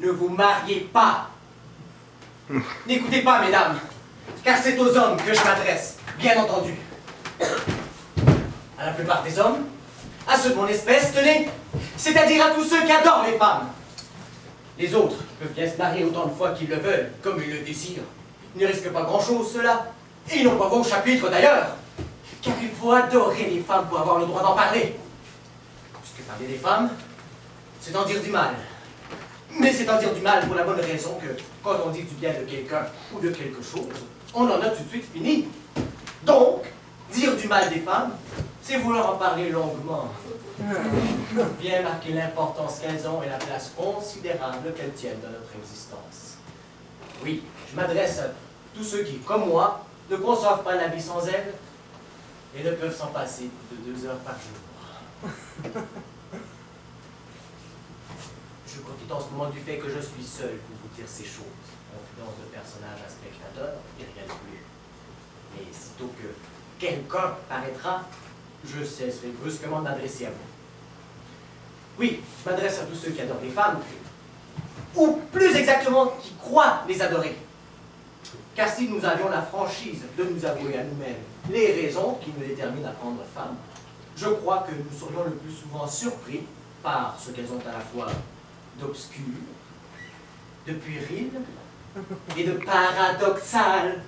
ne vous mariez pas. N'écoutez pas, mesdames, car c'est aux hommes que je m'adresse, bien entendu. À la plupart des hommes, à ceux de mon espèce, tenez, c'est-à-dire à tous ceux qui adorent les femmes. Les autres peuvent bien se marier autant de fois qu'ils le veulent, comme ils le désirent. Ils ne risquent pas grand-chose, ceux-là. Et ils n'ont pas vos chapitres, d'ailleurs. Car il faut adorer les femmes pour avoir le droit d'en parler. Puisque parler des femmes, c'est en dire du mal. Mais c'est en dire du mal pour la bonne raison que, quand on dit du bien de quelqu'un ou de quelque chose, on en a tout de suite fini. Donc, dire du mal des femmes, c'est vouloir en parler longuement. Bien marquer l'importance qu'elles ont et la place considérable qu'elles tiennent dans notre existence. Oui, je m'adresse à tous ceux qui, comme moi, ne conçoivent pas la vie sans elles et ne peuvent s'en passer plus de 2 heures par jour. Je profite en ce moment du fait que je suis seul pour vous dire ces choses. Confidence de personnage à spectateur, et rien de plus. Mais sitôt que quelqu'un paraîtra, je cesserai brusquement de m'adresser à vous. Oui, je m'adresse à tous ceux qui adorent les femmes, ou plus exactement, qui croient les adorer. Car si nous avions la franchise de nous avouer à nous-mêmes les raisons qui nous déterminent à prendre femme, je crois que nous serions le plus souvent surpris par ce qu'elles ont à la fois d'obscur, de puéril et de paradoxal.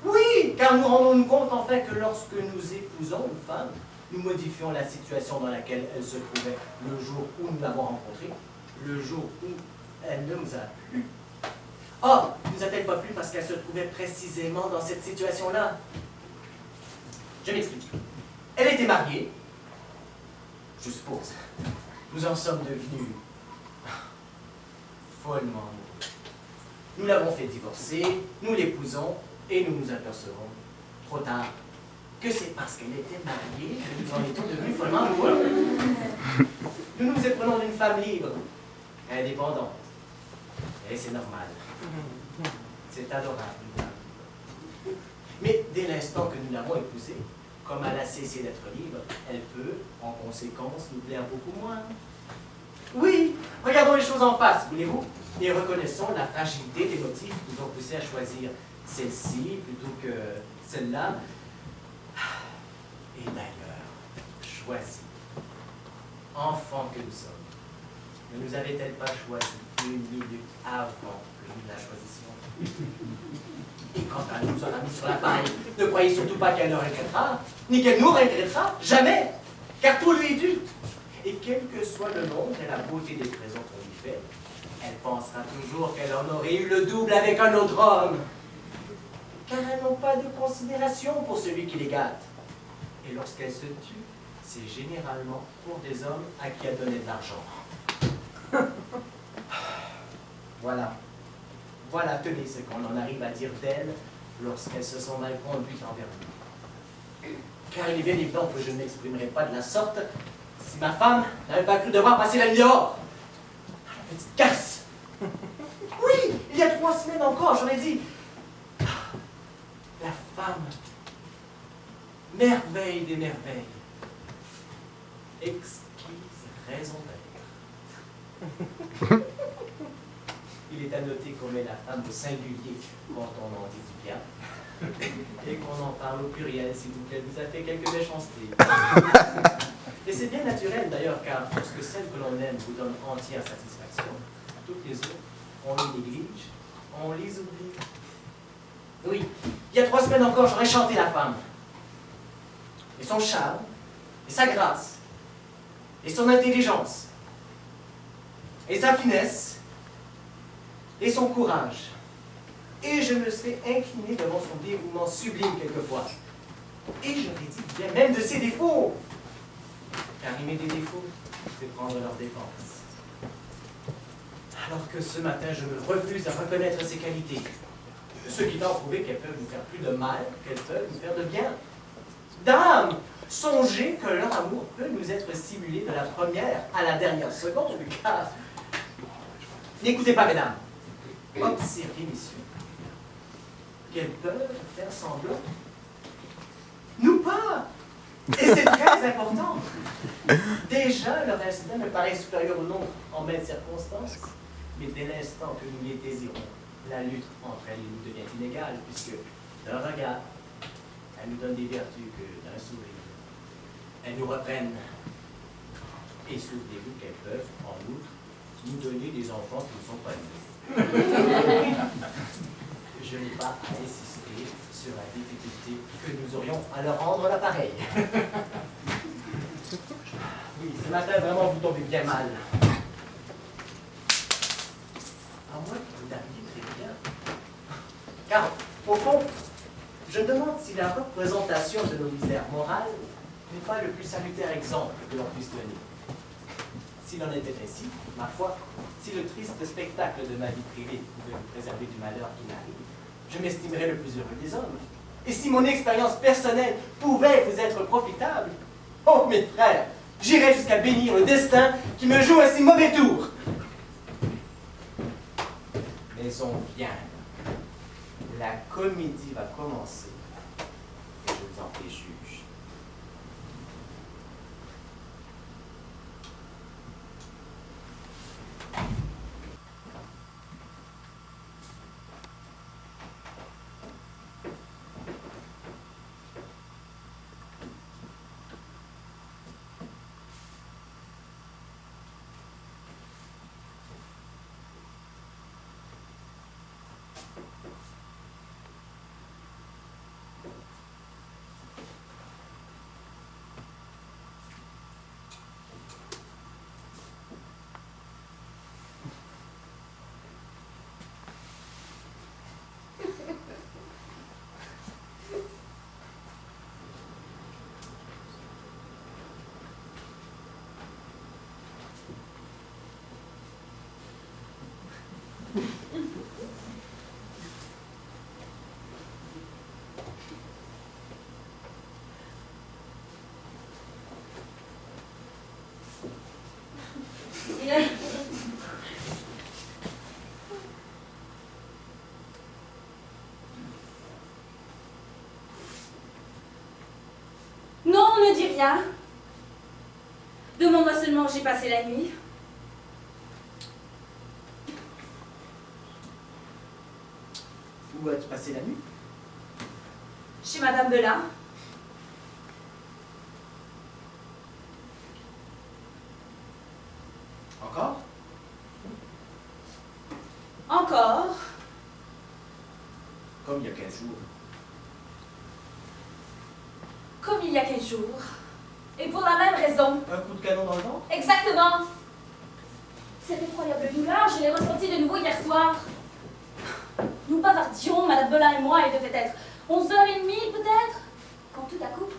Oui, car nous rendons-nous compte en fait que lorsque nous épousons une femme, nous modifions la situation dans laquelle elle se trouvait le jour où nous l'avons rencontrée, le jour où elle ne nous a plu. Oh, ne nous a-t-elle pas plu parce qu'elle se trouvait précisément dans cette situation-là? Je m'explique. Elle était mariée, je suppose. Nous en sommes devenus follement amoureux. Nous l'avons fait divorcer, nous l'épousons, et nous nous apercevons, trop tard, que c'est parce qu'elle était mariée que nous en étions devenus follement amoureux. Nous nous éprenons d'une femme libre, indépendante. Et c'est normal. C'est adorable. Mais dès l'instant que nous l'avons épousée, comme elle a cessé d'être libre, elle peut, en conséquence, nous plaire beaucoup moins. Oui, regardons les choses en face, voulez-vous, et reconnaissons la fragilité des motifs qui nous ont poussés à choisir celle-ci plutôt que celle-là. Et d'ailleurs, choisi, enfant que nous sommes, ne nous avait-elle pas choisi 1 minute avant que nous la choisissions? Et quand elle nous aura mis sur la paille, ne croyez surtout pas qu'elle le regrettera, ni qu'elle nous regrettera, jamais, car tout lui est dû. Et quel que soit le nombre et la beauté des présents qu'on lui fait, elle pensera toujours qu'elle en aurait eu le double avec un autre homme. Car elles n'ont pas de considération pour celui qui les gâte. Et lorsqu'elles se tuent, c'est généralement pour des hommes à qui elles donnaient de l'argent. Voilà. Voilà, tenez ce qu'on en arrive à dire d'elles lorsqu'elles se sont mal conduites envers nous. Car il est bien évident que je ne m'exprimerai pas de la sorte si ma femme n'avait pas cru devoir passer la nuit dehors. La petite casse. Oui, il y a 3 semaines encore, j'aurais dit. La femme, merveille des merveilles, exquise raison d'être. Il est à noter qu'on met la femme au singulier quand on en dit du bien, et qu'on en parle au pluriel si elle vous a fait quelques méchancetés. Et c'est bien naturel d'ailleurs, car lorsque celle que l'on aime vous donne entière satisfaction, toutes les autres, on les néglige, on les oublie. Oui, il y a 3 semaines encore, j'aurais chanté la femme. Et son charme, et sa grâce, et son intelligence, et sa finesse, et son courage. Et je me serais incliné devant son dévouement sublime quelquefois. Et j'aurais dit bien même de ses défauts. Car aimer des défauts, c'est prendre leur défense. Alors que ce matin, je me refuse à reconnaître ses qualités. Ce qui t'a prouvé qu'elles peuvent nous faire plus de mal qu'elles peuvent nous faire de bien. Dame, songez que leur amour peut nous être simulé de la première à la dernière seconde, car... N'écoutez pas, mesdames. Observez, messieurs. Qu'elles peuvent faire semblant. Nous pas. Et c'est très important. Déjà, leur instinct me paraît supérieur au nôtre en maintes circonstances. Mais dès l'instant que nous les désirons, la lutte entre elles et nous devient inégale, puisque d'un regard, elles nous donnent des vertus que d'un sourire. Elles nous reprennent. Et souvenez-vous qu'elles peuvent, en outre, nous donner des enfants qui ne sont pas nés. Je n'ai pas à insister sur la difficulté que nous aurions à leur rendre l'appareil. Oui, ce matin, vraiment, vous tombez bien mal. À moins que vous n'arriviez très bien. Car, au fond, je me demande si la représentation de nos misères morales n'est pas le plus salutaire exemple que l'on puisse donner. S'il en était ainsi, ma foi, si le triste spectacle de ma vie privée pouvait vous préserver du malheur qui m'arrive, je m'estimerais le plus heureux des hommes. Et si mon expérience personnelle pouvait vous être profitable, oh mes frères, j'irais jusqu'à bénir le destin qui me joue un si mauvais tour. Mais on vient. La comédie va commencer. Et je vous en prie, juge. Non, ne dis rien. Demande-moi seulement où j'ai passé la nuit. Où as-tu passé la nuit? Chez Madame Belin. Encore? Encore. Comme il y a 15 jours. Comme il y a 15 jours. Et pour la même raison. Un coup de canon dans le ventre? Exactement. Cette effroyable douleur, je l'ai ressentie de nouveau hier soir. Nous bavardions, Madame Belin et moi, il devait être 11h30 peut-être, quand tout à coup,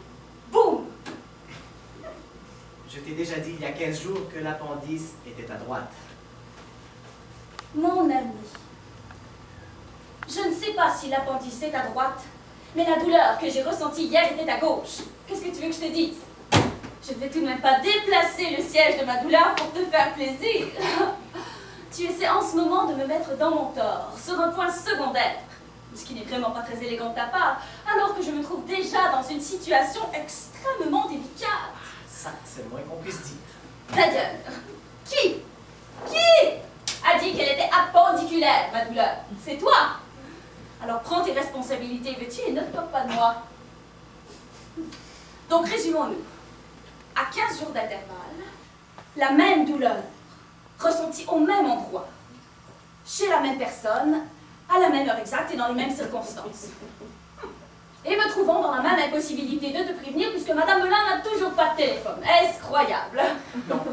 boum! Je t'ai déjà dit il y a 15 jours que l'appendice était à droite. Mon ami, je ne sais pas si l'appendice est à droite, mais la douleur que j'ai ressentie hier était à gauche. Qu'est-ce que tu veux que je te dise? Je ne vais tout de même pas déplacer le siège de ma douleur pour te faire plaisir. Tu essaies en ce moment de me mettre dans mon tort, sur un point secondaire, ce qui n'est vraiment pas très élégant de ta part, alors que je me trouve déjà dans une situation extrêmement délicate. Ça, c'est le moins qu'on puisse dire. D'ailleurs, qui a dit qu'elle était appendiculaire, ma douleur? C'est toi. Alors prends tes responsabilités, veux-tu, et ne te moque pas de moi. Donc résumons-nous. À 15 jours d'intervalle, la même douleur, ressentie au même endroit, chez la même personne, à la même heure exacte et dans les mêmes circonstances. Et me trouvant dans la même impossibilité de te prévenir puisque Madame Belin n'a toujours pas de téléphone. Est-ce croyable? Non.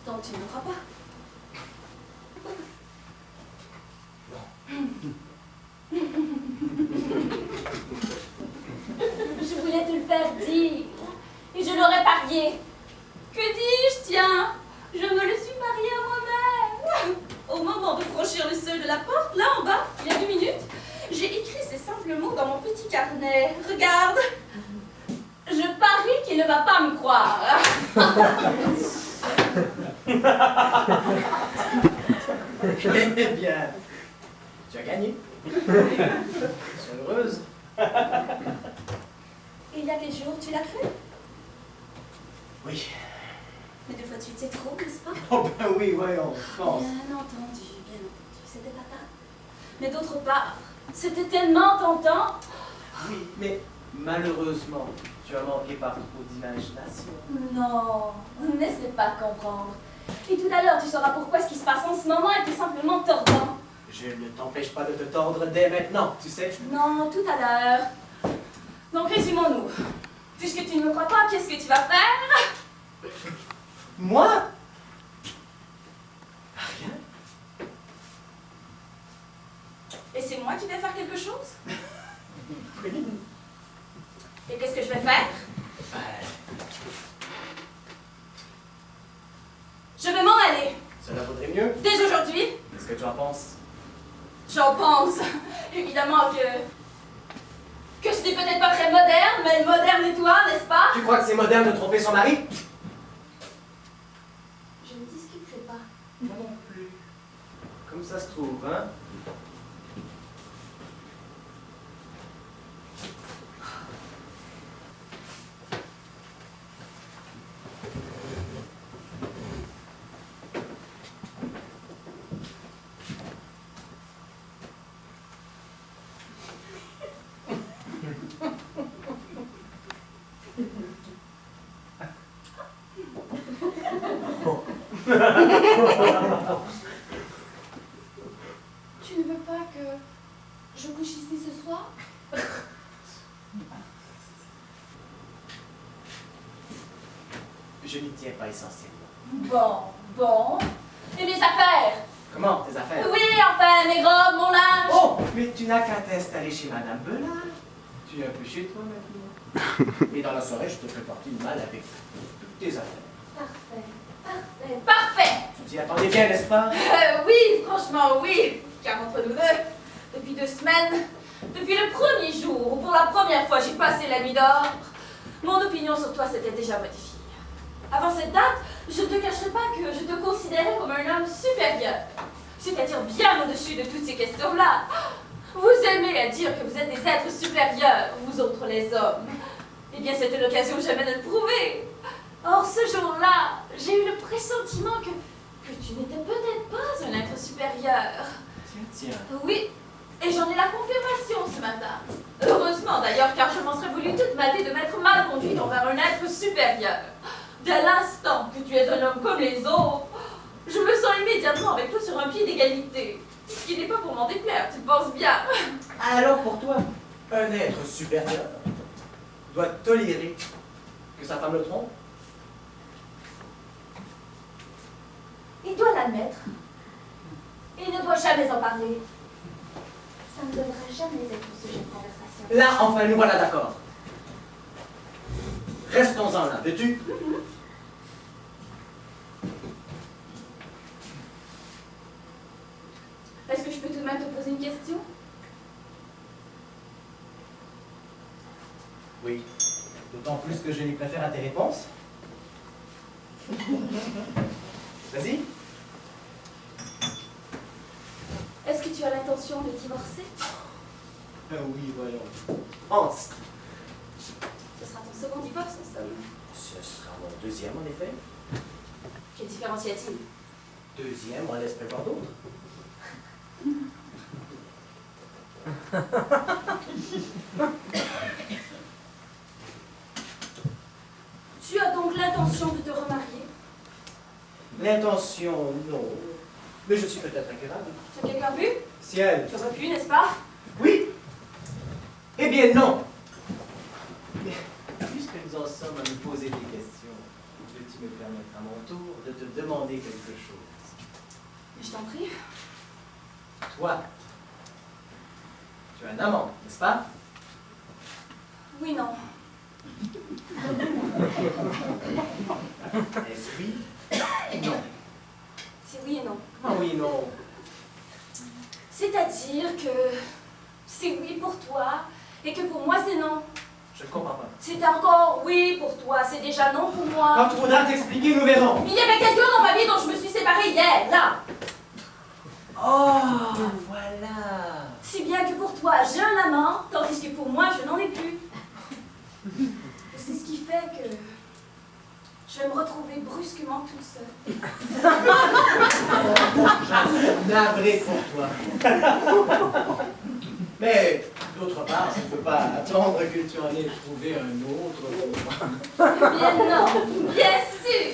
Donc tu ne me crois pas? Je voulais te le faire dire, et je l'aurais parié. Que dis-je, tiens? Je me le suis parié à moi-même. Au moment de franchir le seuil de la porte, là en bas, il y a 2 minutes, j'ai écrit ces simples mots dans mon petit carnet. Regarde. Je parie qu'il ne va pas me croire. Eh bien, tu as gagné. Je suis heureuse. Et il y a quel jour, tu l'as cru? Oui. Mais 2 fois de suite, c'est trop, n'est-ce pas? Oh ben oui, voyons, je pense. Bien entendu, c'était fatal. Mais d'autre part, c'était tellement tentant. Oui, mais malheureusement, tu as manqué par trop d'imagination. Non, n'essaie pas de comprendre. Et tout à l'heure, tu sauras pourquoi ce qui se passe en ce moment était simplement tordant. Je ne t'empêche pas de te tordre dès maintenant, tu sais. Non, tout à l'heure. Donc résumons-nous. Puisque tu ne me crois pas, qu'est-ce que tu vas faire? Moi? Rien. Et c'est moi qui vais faire quelque chose? Et qu'est-ce que je vais faire? Je vais m'en aller. Cela vaudrait mieux. Dès aujourd'hui. Qu'est-ce que tu en penses? J'en pense. Évidemment que ce n'est peut-être pas très moderne, mais moderne et toi, n'est-ce pas? Tu crois que c'est moderne de tromper son mari? Je ne discuterai pas. Moi non plus. Comme ça se trouve, hein? Tu ne veux pas que je couche ici ce soir? Je n'y tiens pas essentiellement. Bon. Et mes affaires? Comment, tes affaires? Oui, enfin, mes robes, mon linge. Oh, mais tu n'as qu'à t'installer chez Madame Belin. Tu es un peu chez toi maintenant. Et dans la soirée, je te fais partie de mal avec toutes tes affaires. Parfait. Tu t'y attendais bien, n'est-ce pas? Oui, franchement, oui. Car entre nous deux, depuis 2 semaines, depuis le premier jour où pour la première fois j'ai passé la nuit dehors, mon opinion sur toi s'était déjà modifiée. Avant cette date, je ne te cacherai pas que je te considérais comme un homme supérieur, c'est-à-dire bien au-dessus de toutes ces questions-là. Vous aimez à dire que vous êtes des êtres supérieurs, vous autres les hommes. Eh bien, c'était l'occasion jamais de le prouver. Or, ce jour-là, j'ai eu le pressentiment que tu n'étais peut-être pas un être supérieur. Tiens. Oui, et j'en ai la confirmation ce matin. Heureusement d'ailleurs, car je m'en serais voulu toute ma vie de m'être mal conduite envers un être supérieur. Dès l'instant que tu es un homme comme les autres, je me sens immédiatement avec toi sur un pied d'égalité. Ce qui n'est pas pour m'en déplaire, tu penses bien. Alors pour toi, un être supérieur doit tolérer que sa femme le trompe? Il doit l'admettre. Il ne doit jamais en parler. Ça ne devra jamais être sujet de conversation. Là, enfin, nous voilà d'accord. Restons-en là, veux-tu? Est-ce que je peux tout de même te poser une question? Oui. D'autant plus que je les préfère à tes réponses. Vas-y. Est-ce que tu as l'intention de divorcer? Oui, voyons. Hans. Ce sera ton second divorce, en somme. Ce sera mon deuxième, en effet. Quelle différence y a-t-il? Deuxième, on laisse prévoir d'autres. Tu as donc l'intention de te remarier? L'intention, non. Mais je suis peut-être incapable. Tu as quelqu'un vu? Ciel. Tu aurais pu, n'est-ce pas? Oui. Eh bien, non. Mais puisque nous en sommes à nous poser des questions, peux-tu me permettre à mon tour de te demander quelque chose? Mais je t'en prie. Toi, tu as un amant, n'est-ce pas? Oui, non. Est-ce oui? Non. C'est oui et non. Ah oui, non. C'est-à-dire que c'est oui pour toi et que pour moi c'est non. Je ne comprends pas. C'est encore oui pour toi, c'est déjà non pour moi. Quand tu voudras t'expliquer, nous verrons. Il y avait quelqu'un dans ma vie dont je me suis séparée hier, là. Oh, voilà. Si bien que pour toi j'ai un amant, tandis que pour moi je n'en ai plus. C'est ce qui fait que je vais me retrouver brusquement toute seule. navré pour toi. Mais, d'autre part, je ne peux pas attendre que tu en aies trouvé un autre pour moi. Bien non, bien sûr.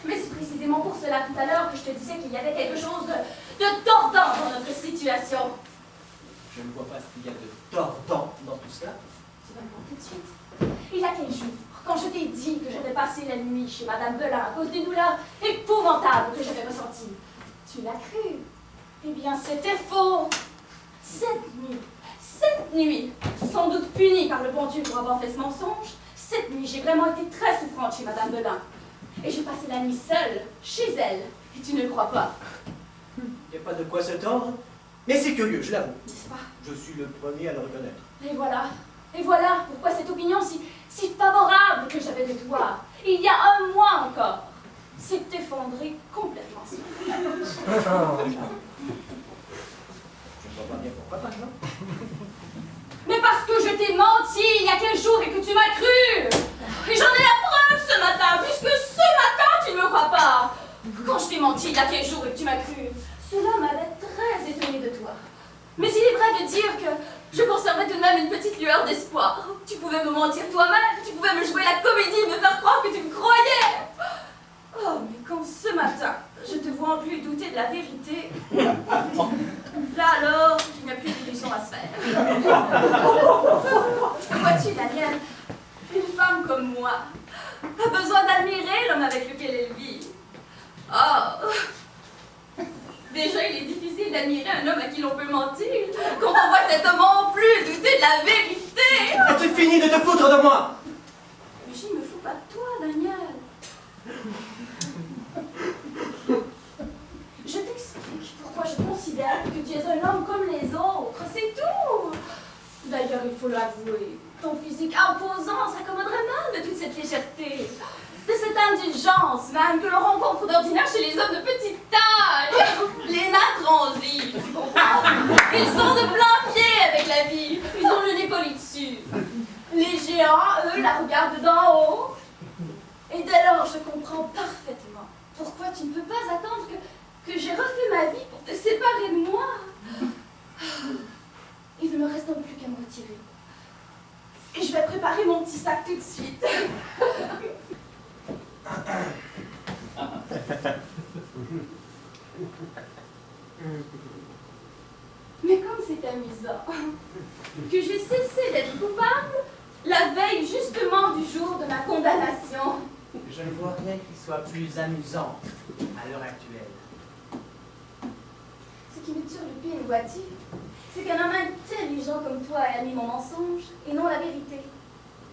Mais c'est précisément pour cela tout à l'heure que je te disais qu'il y avait quelque chose de tordant dans notre situation. Je ne vois pas ce qu'il y a de tordant dans tout cela. Tu vas le voir tout de suite. Il y a quelques jours, quand je t'ai dit que j'avais passé la nuit chez Madame Belin à cause d'une douleur épouvantable que j'avais ressentie, tu l'as cru. Eh bien, c'était faux. Cette nuit, sans doute punie par le bon Dieu pour avoir fait ce mensonge, cette nuit, j'ai vraiment été très souffrante chez Madame Belin. Et j'ai passé la nuit seule, chez elle. Et tu ne le crois pas. Il n'y a pas de quoi se tordre. Mais c'est curieux, je l'avoue. N'est-ce pas? Je suis le premier à le reconnaître. Et voilà pourquoi cette opinion si favorable que j'avais de toi, il y a un mois encore, s'est effondrée complètement. Je ne vois pas bien pourquoi, par exemple. Mais parce que je t'ai menti il y a 15 jours et que tu m'as cru. Et j'en ai la preuve ce matin, puisque ce matin tu ne me crois pas. Quand je t'ai menti il y a 15 jours et que tu m'as cru, cela m'avait très étonnée de toi. Mais il est vrai de dire que je conservais tout de même une petite lueur d'espoir. Tu pouvais me mentir toi-même, tu pouvais me jouer la comédie, me faire croire que tu me croyais. Oh, mais quand ce matin, je te vois en plus douter de la vérité, là alors, il n'y a plus d'illusion à se faire. Vois-tu, Daniel, une femme comme moi a besoin d'admirer l'homme avec lequel elle vit. Oh, déjà, il est difficile d'admirer un homme à qui l'on peut mentir, quand on voit cet homme en plus douter de la vérité. As-tu fini de te foutre de moi? Mais je ne me fous pas de toi, Daniel. Je t'explique pourquoi je considère que tu es un homme comme les autres, c'est tout. D'ailleurs, il faut l'avouer, ton physique imposant s'accommoderait mal de toute cette légèreté, de cette indulgence même que l'on rencontre d'ordinaire chez les hommes de petite taille, les nains transis, tu comprends? Ils sont de plein pied avec la vie, ils ont le nez poli dessus. Les géants, eux, la regardent d'en haut. Et dès lors, je comprends parfaitement pourquoi tu ne peux pas attendre que j'ai refait ma vie pour te séparer de moi. Il ne me reste donc plus qu'à me retirer. Et je vais préparer mon petit sac tout de suite. Mais comme c'est amusant que j'ai cessé d'être coupable la veille justement du jour de ma condamnation. Je ne vois rien qui soit plus amusant à l'heure actuelle. Ce qui me turlupine, vois-tu, c'est qu'un homme intelligent comme toi ait admis mon mensonge et non la vérité.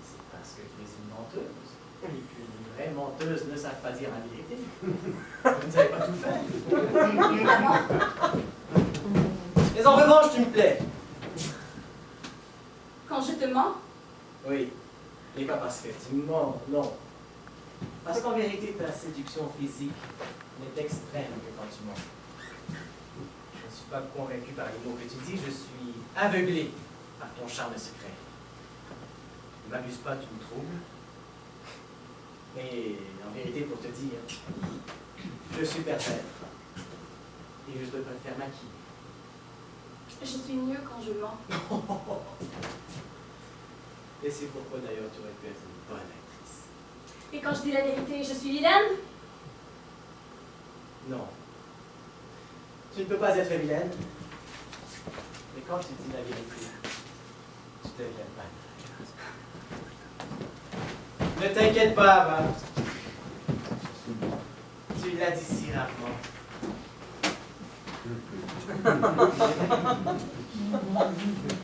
C'est parce que tu es une menteuse. Et qu'une vraie menteuse ne savent pas dire la vérité. Vous ne savez pas tout faire. Mais en revanche, tu me plais. Quand je te mens, Oui. Et pas parce que tu mens, non. Parce qu'en vérité, ta séduction physique n'est extrême que quand tu mens. Je ne suis pas convaincu par les mots que tu dis, je suis aveuglé par ton charme secret. Ne m'abuse pas, tu me troubles. Mais en vérité, pour te dire, je suis pervers. Et je te préfère maquiller. je suis mieux quand je mens. Et c'est pourquoi d'ailleurs tu aurais pu être une bonne actrice. Et quand je dis la vérité, je suis vilaine? Non. Tu ne peux pas être vilaine. Mais quand tu dis la vérité, tu deviens pas. Ne t'inquiète pas, va. Tu l'as dit si rarement.